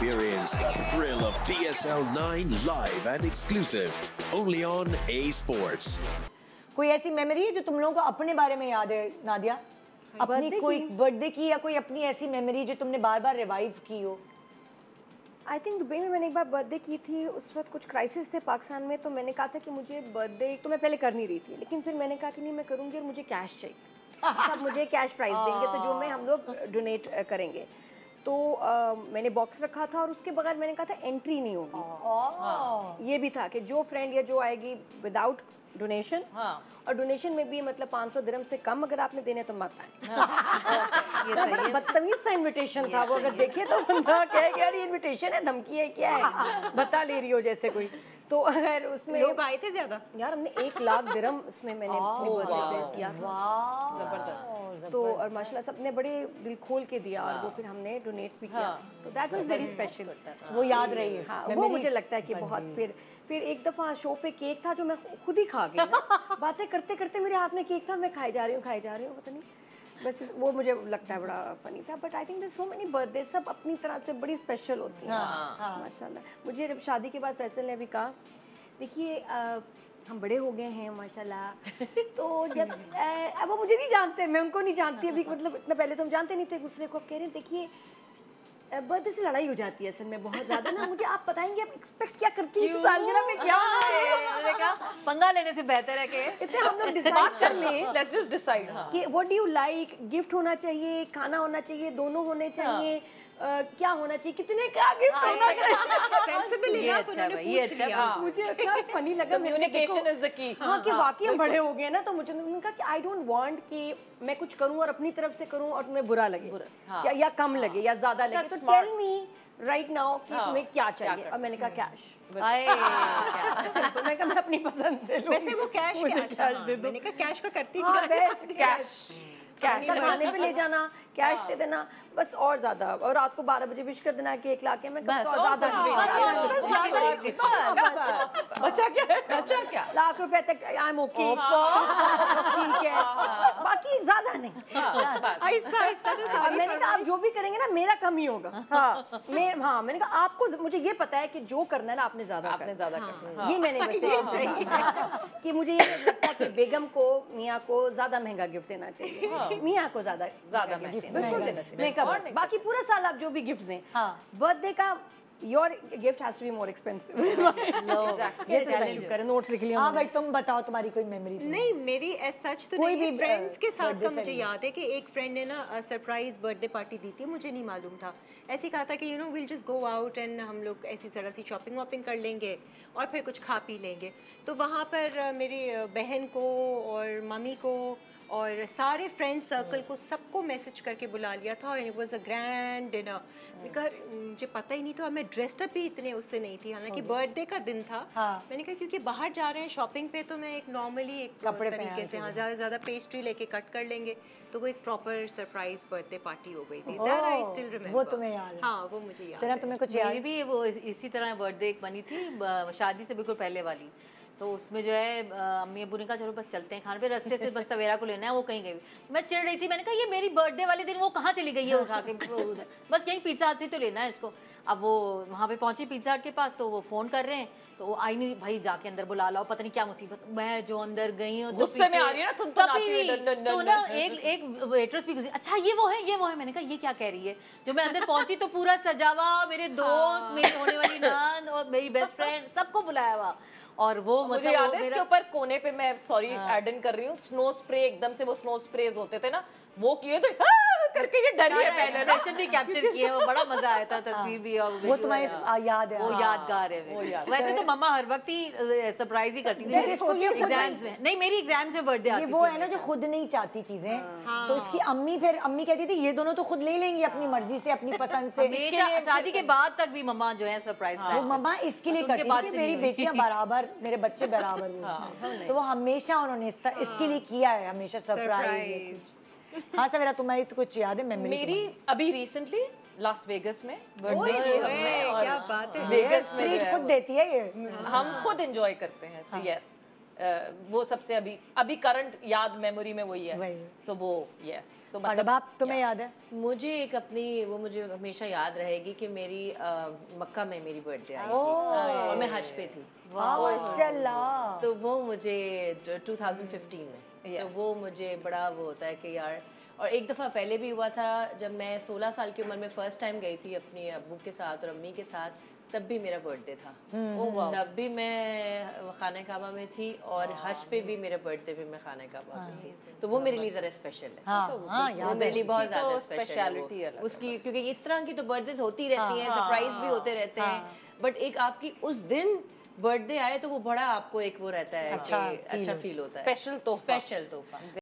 Experience the thrill of PSL 9 live and exclusive only on A Sports. कोई ऐसी memory है जो तुम लोगों को अपने बारे में याद है नादिया? अपनी कोई बर्थडे की या कोई अपनी ऐसी मेमोरी जो तुमने बार बार रिवाइव की हो? आई थिंक दुबई में मैंने एक बार बर्थडे की थी, उस वक्त कुछ क्राइसिस थे पाकिस्तान में, तो मैंने कहा था कि मुझे बर्थडे तो मैं पहले कर नहीं रही थी, लेकिन फिर मैंने कहा कि नहीं मैं करूँगी और मुझे कैश चाहिए, सब मुझे कैश प्राइस देंगे तो जो मैं हम लोग डोनेट करेंगे। तो मैंने बॉक्स रखा था और उसके बगैर मैंने कहा था एंट्री नहीं होगी। ये भी था कि जो फ्रेंड या जो आएगी विदाउट डोनेशन, और डोनेशन में भी मतलब 500 दिरहम से कम अगर आपने देने तो मत आए। बड़ा बदतमीज सा इनविटेशन था वो, अगर देखे तो बंदा कहेगा यार ये इनविटेशन है, धमकी है, क्या है, बता ले रही हो जैसे कोई। तो अगर उसमें लोग आए थे ज्यादा यार, हमने 1 लाख दिरहम उसमें मैंने बर्थडे किया था। जबरदस्त। तो और माशाल्लाह सबने बड़े दिल खोल के दिया और वो फिर हमने डोनेट भी किया, तो दैट वाज वेरी स्पेशल। वो याद रही है। हाँ, वो मुझे लगता है कि बहुत। फिर एक दफा शो पे केक था जो मैं खुद ही खा गई ना। बातें करते करते मेरे हाथ में केक था, मैं खाई जा रही हूँ पता नहीं, बस वो मुझे लगता है बड़ा फनी था। But I think there so many birthday, सब अपनी तरह से बड़ी स्पेशल होती हैं माशाल्लाह। मुझे जब शादी के बाद फैसल ने भी कहा, देखिए हम बड़े हो गए हैं माशाल्लाह, तो जब अब वो मुझे नहीं जानते, मैं उनको नहीं जानती अभी, मतलब इतना पहले तो हम जानते नहीं थे एक दूसरे को। कह रहे हैं देखिए बर्थडे से लड़ाई हो जाती है असल में बहुत ज्यादा ना, मुझे आप बताएंगे आप एक्सपेक्ट क्या करती है सालगिरह में, क्या मैंने कहा पंगा लेने से बेहतर है कि इसलिए हम लोग डिसाइड कर लें, लेट्स जस्ट डिसाइड कि what do you like, gift होना चाहिए, खाना होना चाहिए, दोनों होने चाहिए, क्या होना चाहिए, कितने का गिफ्ट होना चाहिए। मुझे इतना फनी लगा, कम्युनिकेशन इज द की। हाँ कि वाकई हम बड़े हो गए ना, तो मुझे उन्होंने कहा कि आई डोंट वांट कि मैं कुछ करूं और अपनी तरफ से करूं और तुम्हें बुरा लगे या कम लगे या ज्यादा लगे, तो टेल मी राइट नाउ कि तुम्हें क्या चाहिए। और मैंने कहा कैश। मैं कहा मैं अपनी पसंद से लूं। वैसे वो कैश क्या? अच्छा मैंने कहा कैश का करती थी। कैश खाने पे ले जाना, कैश दे देना बस, और ज्यादा, और रात को 12 बजे विश कर देना कि 1 लाख है, मैं ज्यादा बचा क्या लाख रुपए तक आई एम ओके, ठीक है, बाकी ज्यादा नहीं। मैंने कहा आप जो भी करेंगे ना मेरा कम ही होगा। मैंने कहा आपको, मुझे ये पता है कि जो करना है ना आपने ज्यादा करना, ये मैंने वैसे कि मुझे ये लगता है कि बेगम को, मियाँ को ज्यादा महंगा गिफ्ट देना चाहिए, मियाँ को ज्यादा गिफ्ट, बाकी पूरा साल आप जो भी गिफ्ट दें, बर्थडे का your gift has to be more expensive. Notes लिख लिया। हाँ भाई तुम बताओ तुम्हारी कोई मेमोरी? नहीं मेरी एज सच तो कोई नहीं, भी फ्रेंड्स के साथ का मुझे याद है कि एक फ्रेंड ने ना सरप्राइज बर्थडे पार्टी दी थी, मुझे नहीं मालूम था, ऐसे कहा था कि you know will just go out and हम लोग ऐसी तरह सी शॉपिंग वॉपिंग कर लेंगे और फिर कुछ खा पी लेंगे। तो वहाँ पर मेरी बहन को और मम्मी को और सारे फ्रेंड सर्कल को सबको मैसेज करके बुला लिया था, और it was a grand dinner. मुझे पता ही नहीं था, मैं ड्रेस्ड अप भी इतने उससे नहीं थी, हालांकि बर्थडे का दिन था। मैंने कहा क्योंकि बाहर जा रहे हैं शॉपिंग पे, तो मैं एक नॉर्मली एक कपड़े तरीके से हाँ ज्यादा ज्यादा पेस्ट्री लेके कट कर लेंगे, तो वो एक प्रॉपर सरप्राइज बर्थडे पार्टी हो गई थी। That I still remember. वो तुम्हें याद है? हाँ वो मुझे याद है। तुम्हें कुछ याद? मेरी भी वो इसी तरह बर्थडे एक बनी थी, शादी से बिल्कुल पहले वाली। तो उसमें जो है अम्मी अब्बू ने कहा चलो बस चलते हैं खाने पे, रास्ते से बस सवेरा को लेना है, वो कहीं गई। मैं चिढ़ रही थी, मैंने कहा ये मेरी बर्थडे वाले दिन वो कहाँ चली गई है उठा के, बस यही पिज्जा हट से तो लेना है इसको। अब वो वहाँ पे पहुंची पिज्जा हट के पास, तो वो फोन कर रहे हैं, तो वो आई नहीं, भाई जाके अंदर बुला लाओ, पता नहीं क्या मुसीबत। मैं जो अंदर गई हूँ तो गुस्से में आ रही है ना तुम, तो ना एक वेट्रेस भी गुजरी, अच्छा ये वो है। मैंने कहा ये क्या कह रही है? जो मैं अंदर पहुंची तो पूरा सजावा, मेरे दोस्त, मेरी होने वाली नान और मेरी बेस्ट फ्रेंड, सबको बुलाया हुआ। और वो मुझे याद है इसके ऊपर कोने पे, मैं सॉरी ऐड इन कर रही हूँ, स्नो स्प्रे, एकदम से वो स्नो स्प्रेज होते थे ना, वो किए तो करके ये डरी है पहले, एक्सप्रेशन भी कैप्चर किए, वो बड़ा मजा आया था, तस्वीर भी और वो तुम्हें याद है? वो यादगार है। वैसे तो मम्मा हर वक्त ही सरप्राइज ही करती थी एग्जाम्स में। नहीं मेरी एग्जाम्स में बर्थडे आती थी। वो है ना जो खुद नहीं चाहती चीजें, तो इसकी अम्मी कहती थी ये दोनों तो खुद ले लेंगी अपनी मर्जी से, अपनी पसंद से। शादी के बाद तक भी मम्मा जो है सरप्राइज, वो मम्मा इसके लिए करती थी मेरी बेटियां बराबर, मेरे बच्चे बराबर, तो वो हमेशा उन्होंने इसके लिए किया है, हमेशा सरप्राइज। हाँ सवेरा तुम्हारी तो कुछ याद है मेमोरी? मेरी अभी रिसेंटली लास वेगस में बर्थडे, क्या बात है, वेगस में खुद देती है ये, हम खुद एंजॉय करते हैं। यस वो सबसे अभी करंट याद मेमोरी में वही है। वही। सो वो यस। तो और मतलब आप तुम्हें याद है? मुझे एक अपनी वो मुझे हमेशा याद रहेगी कि मेरी मक्का में मेरी बर्थडे आई थी ओह। और मैं हज पे थी, माशाल्लाह। तो वो मुझे 2015 में, तो वो मुझे बड़ा वो होता है कि यार। और एक दफ़ा पहले भी हुआ था जब मैं 16 साल की उम्र में फर्स्ट टाइम गई थी अपनी अब्बू के साथ और अम्मी के साथ, तब भी मेरा बर्थडे था। तब भी मैं खाना काबा में थी और हज पे भी मेरा बर्थडे भी मैं खाना काबा में थी, तो वो मेरे लिए ज़रा स्पेशल है। वो मेरे लिए बहुत ज़्यादा स्पेशलिटी है उसकी, क्योंकि इस तरह की तो बर्थडे होती रहती हैं, सरप्राइज भी होते रहते हैं, बट एक आपकी उस दिन बर्थडे आए तो वो बड़ा आपको एक वो रहता है कि अच्छा फील होता है, स्पेशल तोहफा।